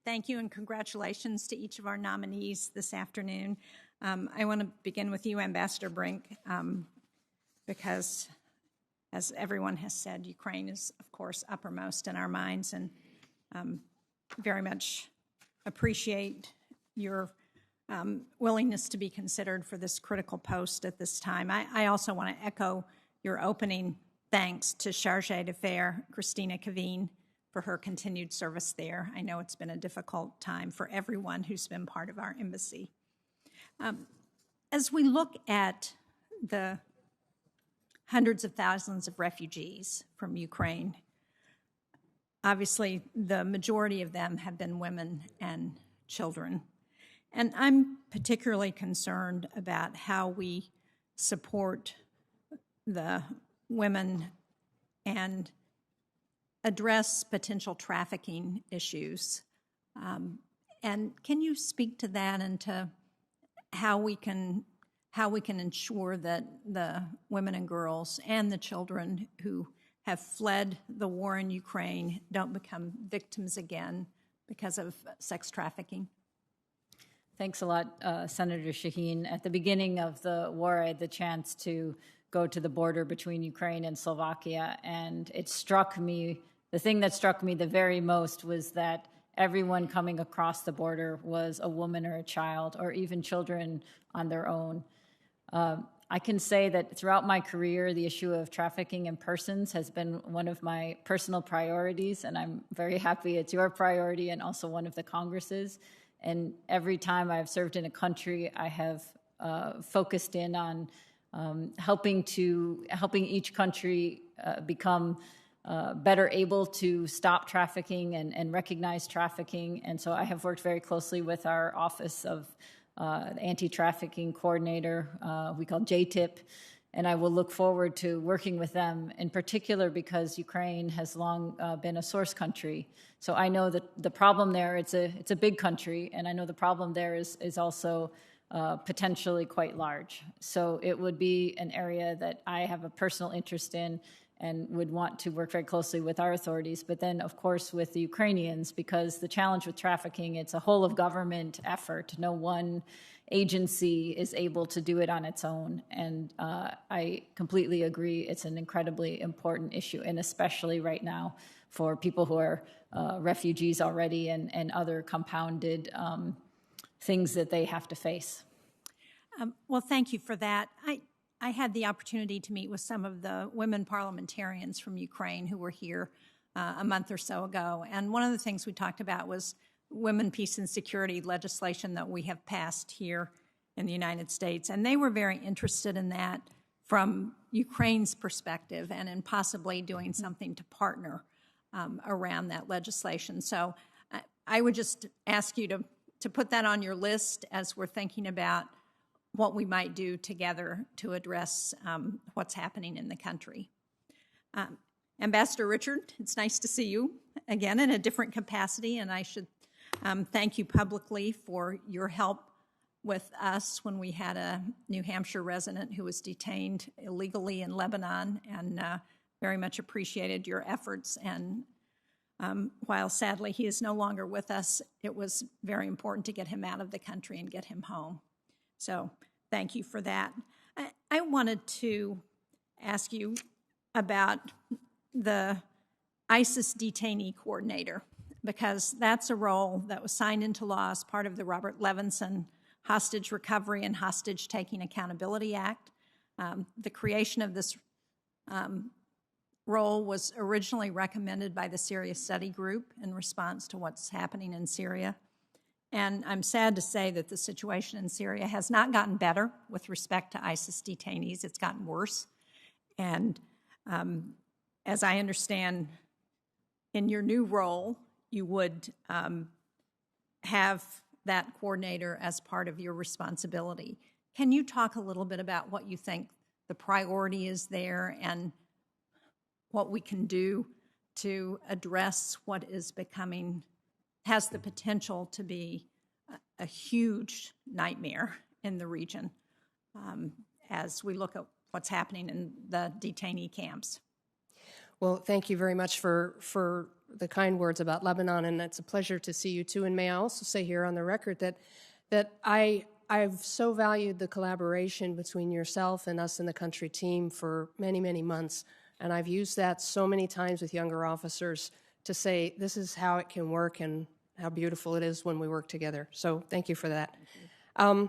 Thank you and congratulations to each of our nominees this afternoon. I want to begin with you, Ambassador Brink, because as everyone has said, Ukraine is, of course, uppermost in our minds, and very much appreciate your willingness to be considered for this critical post at this time. I also want to echo your opening thanks to Chargé d'Affaires Christina Kaveen for her continued service there. I know it's been a difficult time for everyone who's been part of our embassy. As we look at the hundreds of thousands of refugees from Ukraine, obviously the majority of them have been women and children. And I'm particularly concerned about how we support the women and address potential trafficking issues. And can you speak to that and to how we can ensure that the women and girls and the children who have fled the war in Ukraine don't become victims again because of sex trafficking? Thanks a lot, Senator Shaheen. At the beginning of the war, I had the chance to go to the border between Ukraine and Slovakia, and it struck me, the thing that struck me the very most was that everyone coming across the border was a woman or a child, or even children on their own. I can say that throughout my career, the issue of trafficking in persons has been one of my personal priorities, and I'm very happy it's your priority and also one of the Congress's. And every time I've served in a country, I have focused in on helping each country become better able to stop trafficking and recognize trafficking. And so I have worked very closely with our Office of Anti-Trafficking Coordinator, we call JTIP, and I will look forward to working with them, in particular because Ukraine has long been a source country. So I know that the problem there, it's a big country, and I know the problem there is also potentially quite large. So it would be an area that I have a personal interest in and would want to work very closely with our authorities, but then, of course, with the Ukrainians, because the challenge with trafficking, it's a whole of government effort. No one agency is able to do it on its own, and I completely agree it's an incredibly important issue, and especially right now for people who are refugees already and other compounded things that they have to face. Well, thank you for that. I had the opportunity to meet with some of the women parliamentarians from Ukraine who were here a month or so ago. And one of the things we talked about was women, peace, and security legislation that we have passed here in the United States. And they were very interested in that from Ukraine's perspective and in possibly doing something to partner around that legislation. So I would just ask you to put that on your list as we're thinking about what we might do together to address what's happening in the country. Ambassador Richard, it's nice to see you again in a different capacity, and I should thank you publicly for your help with us when we had a New Hampshire resident who was detained illegally in Lebanon, and very much appreciated your efforts. And while sadly he is no longer with us, it was very important to get him out of the country and get him home. So thank you for that. I wanted to ask you about the ISIS detainee coordinator, because that's a role that was signed into law as part of the Robert Levinson Hostage Recovery and Hostage Taking Accountability Act. The creation of this role was originally recommended by the Syria Study Group in response to what's happening in Syria. And I'm sad to say that the situation in Syria has not gotten better with respect to ISIS detainees. It's gotten worse. And as I understand, in your new role, you would have that coordinator as part of your responsibility. Can you talk a little bit about what you think the priority is there and what we can do to address what is becoming, has the potential to be a huge nightmare in the region as we look at what's happening in the detainee camps? Well, thank you very much for the kind words about Lebanon, and it's a pleasure to see you too. And may I also say here on the record that I've so valued the collaboration between yourself and us in the country team for many, many months, and I've used that so many times with younger officers to say this is how it can work and how beautiful it is when we work together. So thank you for that. On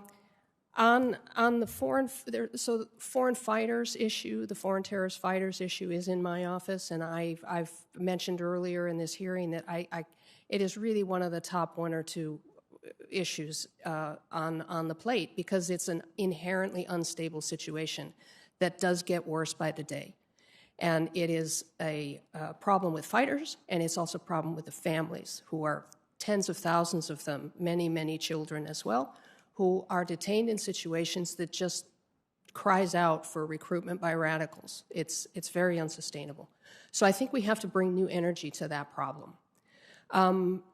the foreign fighters issue, the foreign terrorist fighters issue is in my office, and I've mentioned earlier in this hearing that it is really one of the top 1 or 2 issues on the plate, because it's an inherently unstable situation that does get worse by the day. And it is a problem with fighters, and it's also a problem with the families, who are tens of thousands of them, many, many children as well, who are detained in situations that just cries out for recruitment by radicals. It's very unsustainable. So I think we have to bring new energy to that problem.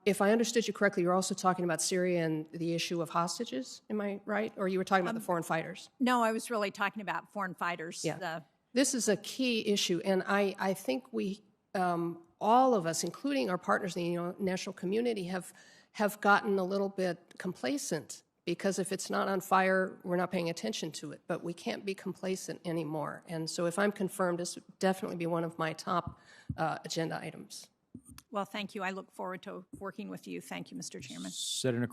If I understood you correctly, you're also talking about Syria and the issue of hostages, am I right? Or you were talking about the foreign fighters? No, I was really talking about foreign fighters. Yeah. This is a key issue, and I think we, all of us, including our partners in the international community, have gotten a little bit complacent, because if it's not on fire, we're not paying attention to it. But we can't be complacent anymore. And so if I'm confirmed, this would definitely be one of my top agenda items. Well, thank you. I look forward to working with you. Thank you, Mr. Chairman. Senator